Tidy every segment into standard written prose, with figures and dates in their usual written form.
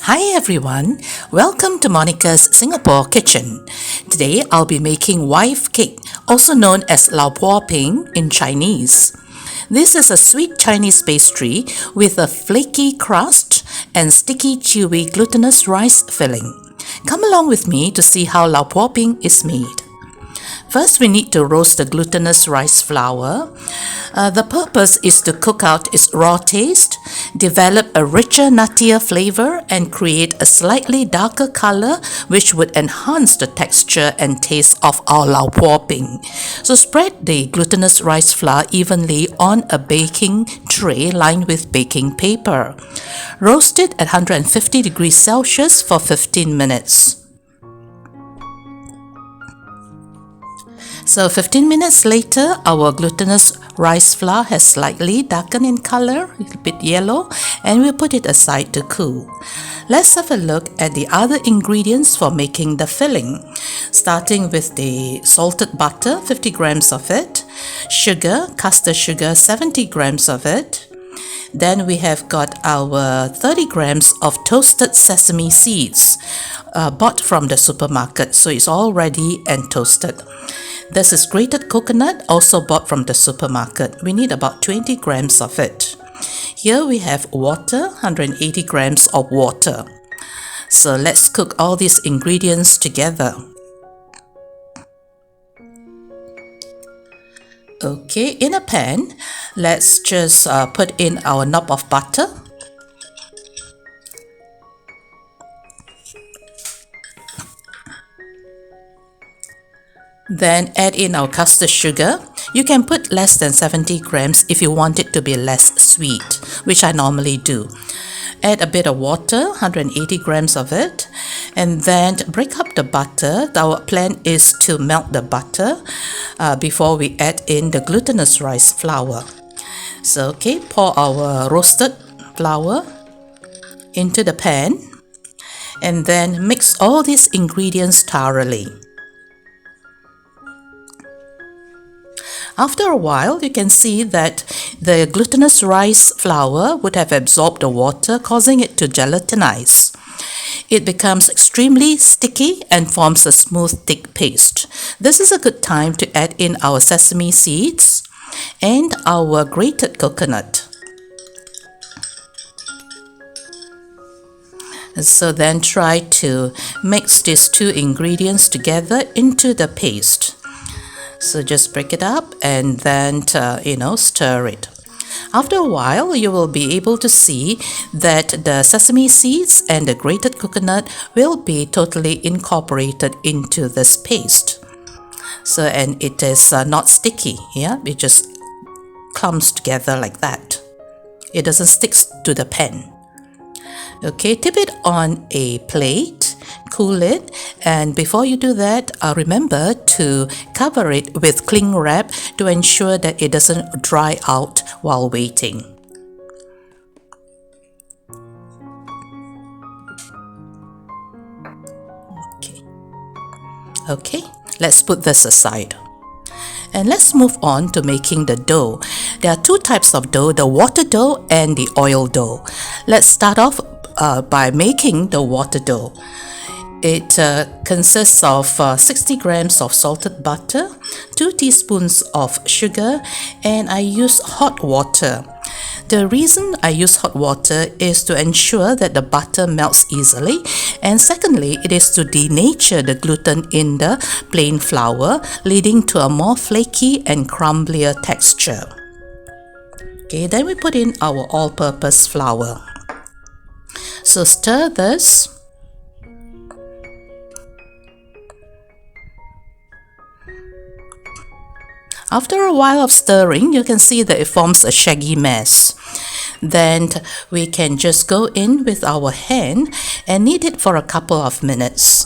Hi everyone, welcome to Monica's Singapore Kitchen. Today I'll be making wife cake, also known as Lao Po Bing in Chinese. This is a sweet Chinese pastry with a flaky crust and sticky chewy glutinous rice filling. Come along with me to see how Lao Po Bing is made. First, we need to roast the glutinous rice flour. The purpose is to cook out its raw taste, develop a richer, nuttier flavor, and create a slightly darker color which would enhance the texture and taste of our Lao Po Bing. So spread the glutinous rice flour evenly on a baking tray lined with baking paper. Roast it at 150 degrees Celsius for 15 minutes. So 15 minutes later, our glutinous rice flour has slightly darkened in color, a bit yellow, and we'll put it aside to cool. Let's have a look at the other ingredients for making the filling. Starting with the salted butter, 50 grams of it, sugar, castor sugar, 70 grams of it. Then we have got our 30 grams of toasted sesame seeds, bought from the supermarket, so it's all ready and toasted. This is grated coconut, also bought from the supermarket. We need about 20 grams of it. Here we have water, 180 grams of water. So let's cook all these ingredients together. Okay, in a pan, let's just put in our knob of butter. Then add in our castor sugar. You can put less than 70 grams if you want it to be less sweet, which I normally do. Add a bit of water, 180 grams of it, and then break up the butter. Our plan is to melt the butter before we add in the glutinous rice flour. So, okay, pour our roasted flour into the pan and then mix all these ingredients thoroughly. After a while, you can see that the glutinous rice flour would have absorbed the water, causing it to gelatinize. It becomes extremely sticky and forms a smooth, thick paste. This is a good time to add in our sesame seeds and our grated coconut. So then try to mix these two ingredients together into the paste. So just break it up and then, stir it. After a while, you will be able to see that the sesame seeds and the grated coconut will be totally incorporated into this paste. So, and it is not sticky, yeah? It just clumps together like that. It doesn't stick to the pan. Okay, tip it on a plate, cool it, and before you do that, remember to cover it with cling wrap to ensure that it doesn't dry out while waiting. Okay, let's put this aside. And let's move on to making the dough. There are two types of dough, the water dough and the oil dough. Let's start off by making the water dough. It consists of 60 grams of salted butter, 2 teaspoons of sugar, and I use hot water. The reason I use hot water is to ensure that the butter melts easily, and secondly, it is to denature the gluten in the plain flour, leading to a more flaky and crumblier texture. Okay, then we put in our all-purpose flour. So stir this. After a while of stirring, you can see that it forms a shaggy mess. Then we can just go in with our hand and knead it for a couple of minutes.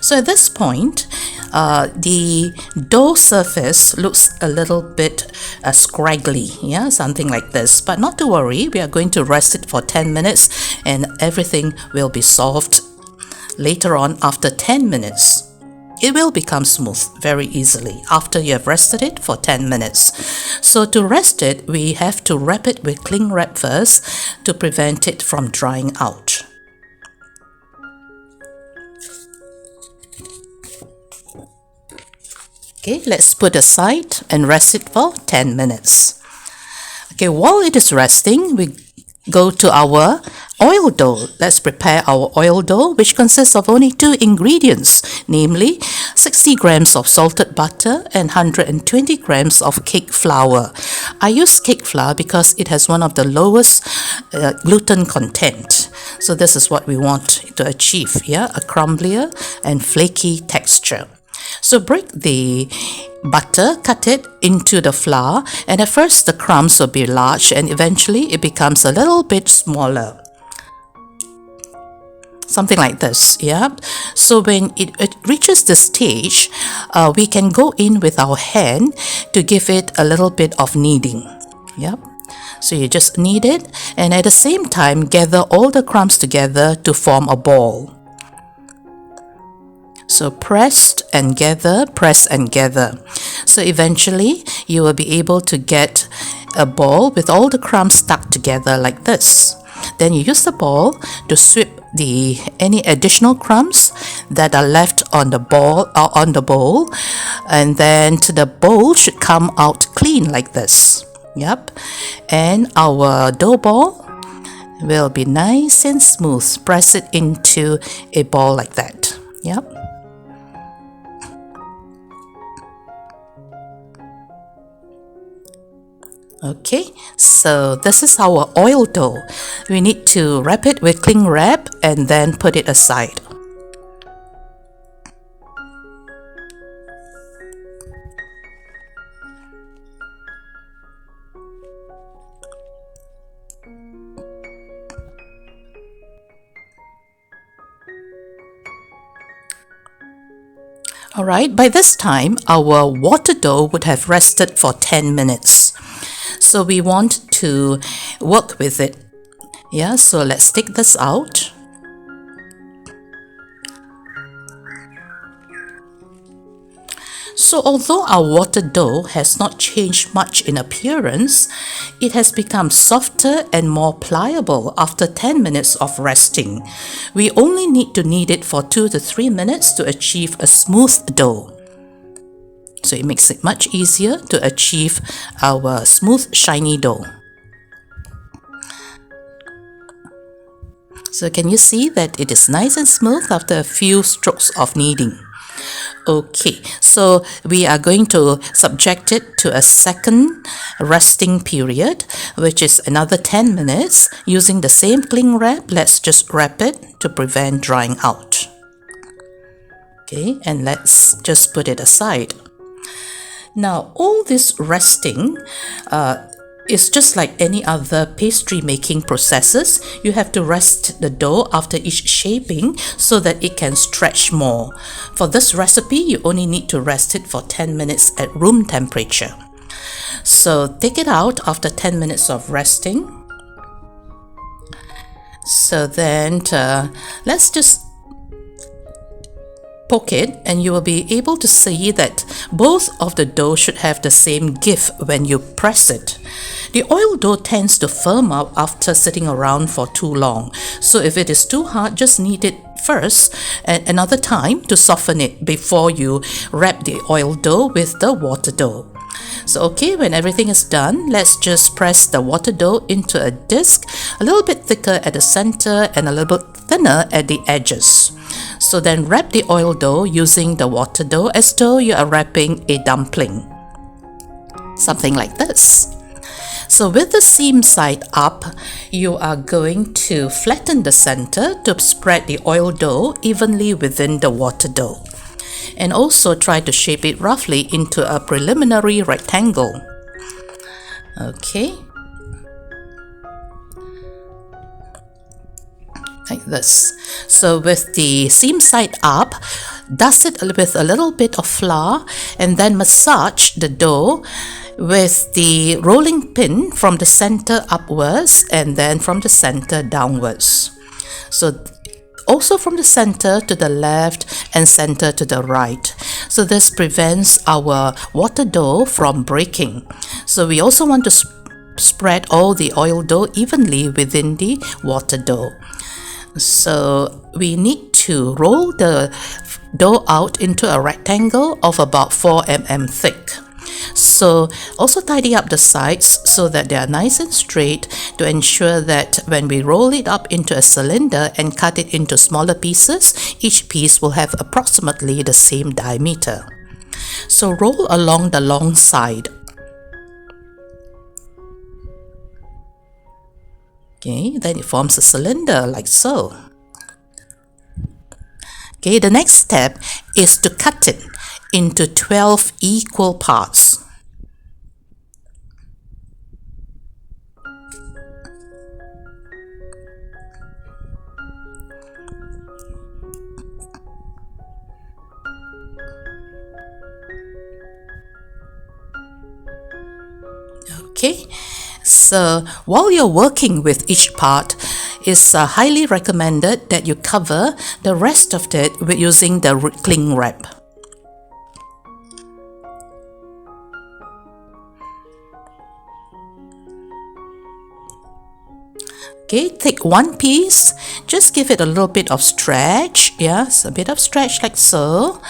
So at this point, the dough surface looks a little bit scraggly, yeah, something like this. But not to worry, we are going to rest it for 10 minutes and everything will be solved later on after 10 minutes. It will become smooth very easily after you have rested it for 10 minutes. So to rest it, we have to wrap it with cling wrap first to prevent it from drying out. Okay, let's put aside and rest it for 10 minutes. Okay, while it is resting, we go to our oil dough. Let's prepare our oil dough, which consists of only 2 ingredients, namely 60 grams of salted butter and 120 grams of cake flour. I use cake flour because it has one of the lowest gluten content. So this is what we want to achieve, a crumblier and flaky texture. So break the butter, cut it into the flour, and at first the crumbs will be large and eventually it becomes a little bit smaller. Something like this, So when it reaches this stage, we can go in with our hand to give it a little bit of kneading, So you just knead it and at the same time gather all the crumbs together to form a ball. So press and gather. So eventually you will be able to get a ball with all the crumbs stuck together like this. Then you use the ball to sweep any additional crumbs that are left on the bowl, and then the bowl should come out clean like this. And our dough ball will be nice and smooth. Press it into a ball like that. Okay, so this is our oil dough. We need to wrap it with cling wrap and then put it aside. Alright, by this time, our water dough would have rested for 10 minutes. So we want to work with it. So let's take this out. So although our water dough has not changed much in appearance, it has become softer and more pliable after 10 minutes of resting. We only need to knead it for 2 to 3 minutes to achieve a smooth dough. So it makes it much easier to achieve our smooth, shiny dough. So can you see that it is nice and smooth after a few strokes of kneading? Okay, so we are going to subject it to a second resting period, which is another 10 minutes. Using the same cling wrap, let's just wrap it to prevent drying out. Okay, and let's just put it aside. Now, all this resting is just like any other pastry making processes. You have to rest the dough after each shaping so that it can stretch more. For this recipe, you only need to rest it for 10 minutes at room temperature. So take it out after 10 minutes of resting. So then let's just poke it and you will be able to see that both of the dough should have the same give when you press it. The oil dough tends to firm up after sitting around for too long. So if it is too hard, just knead it first and another time to soften it before you wrap the oil dough with the water dough. So okay, when everything is done, let's just press the water dough into a disc, a little bit thicker at the center and a little bit thinner at the edges. So then wrap the oil dough using the water dough as though you are wrapping a dumpling. Something like this. So with the seam side up, you are going to flatten the center to spread the oil dough evenly within the water dough. And also try to shape it roughly into a preliminary rectangle. Okay. Like this. So with the seam side up, dust it with a little bit of flour and then massage the dough with the rolling pin from the center upwards and then from the center downwards. So also from the center to the left and center to the right. So this prevents our water dough from breaking. So we also want to spread all the oil dough evenly within the water dough. So we need to roll the dough out into a rectangle of about 4 mm thick. So also tidy up the sides so that they are nice and straight to ensure that when we roll it up into a cylinder and cut it into smaller pieces, each piece will have approximately the same diameter. So roll along the long side. Okay, then it forms a cylinder like so. Okay, the next step is to cut it into 12 equal parts. Okay, so while you're working with each part, it's highly recommended that you cover the rest of it with using the cling wrap. Okay, take one piece, just give it a little bit of stretch, yes, a bit of stretch like so.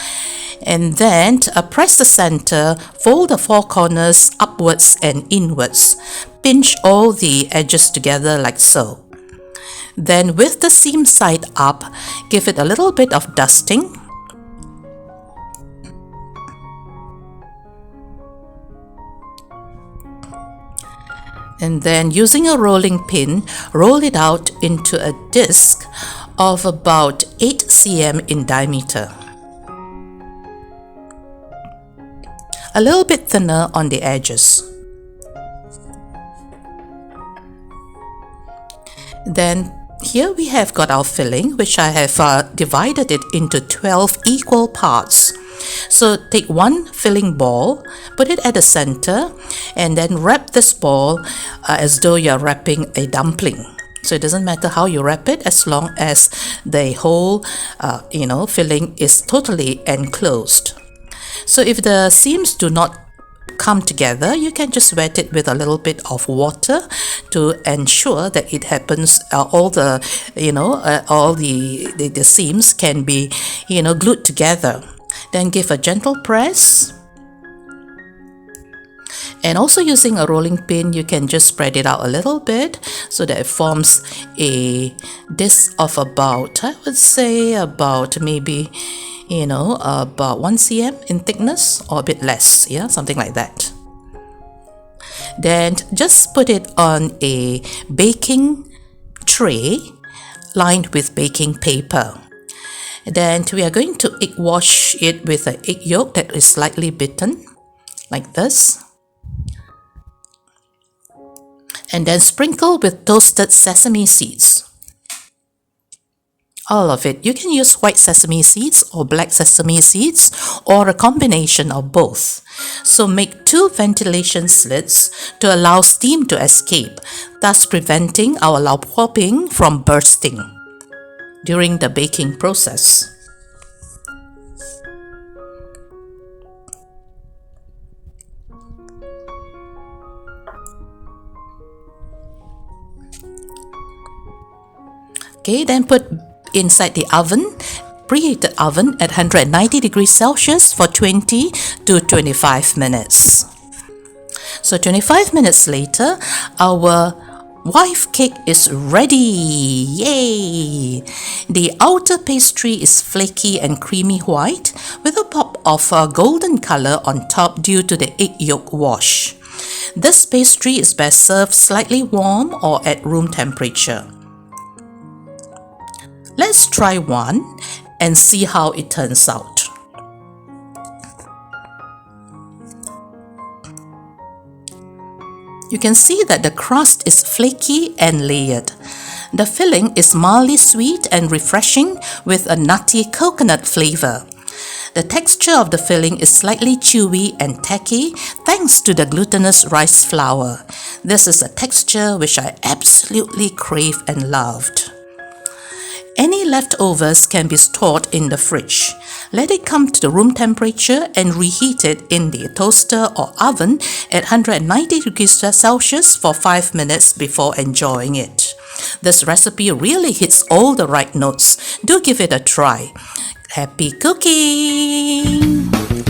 And then press the center, fold the four corners upwards and inwards. Pinch all the edges together like so. Then with the seam side up, give it a little bit of dusting. And then using a rolling pin, roll it out into a disc of about 8 cm in diameter. A little bit thinner on the edges. Then here we have got our filling, which I have divided it into 12 equal parts. So take one filling ball, put it at the center, and then wrap this ball as though you're wrapping a dumpling. So it doesn't matter how you wrap it as long as the whole filling is totally enclosed. So if the seams do not come together, you can just wet it with a little bit of water to ensure that it happens. All the seams can be glued together. Then give a gentle press. And also using a rolling pin, you can just spread it out a little bit so that it forms a disc of about, I would say about maybe about 1 cm in thickness or a bit less, yeah, something like that. Then just put it on a baking tray lined with baking paper. Then we are going to egg wash it with an egg yolk that is slightly beaten, like this. And then sprinkle with toasted sesame seeds. All of it. You can use white sesame seeds or black sesame seeds or a combination of both. So make 2 ventilation slits to allow steam to escape, thus preventing our Lao Po Bing from bursting during the baking process. Okay, then put inside the oven, preheated oven at 190 degrees Celsius for 20 to 25 minutes. So 25 minutes later, our wife cake is ready. Yay! The outer pastry is flaky and creamy white with a pop of golden color on top due to the egg yolk wash. This pastry is best served slightly warm or at room temperature. Let's try one and see how it turns out. You can see that the crust is flaky and layered. The filling is mildly sweet and refreshing with a nutty coconut flavor. The texture of the filling is slightly chewy and tacky thanks to the glutinous rice flour. This is a texture which I absolutely crave and loved. Any leftovers can be stored in the fridge. Let it come to the room temperature and reheat it in the toaster or oven at 190 degrees Celsius for 5 minutes before enjoying it. This recipe really hits all the right notes. Do give it a try. Happy cooking!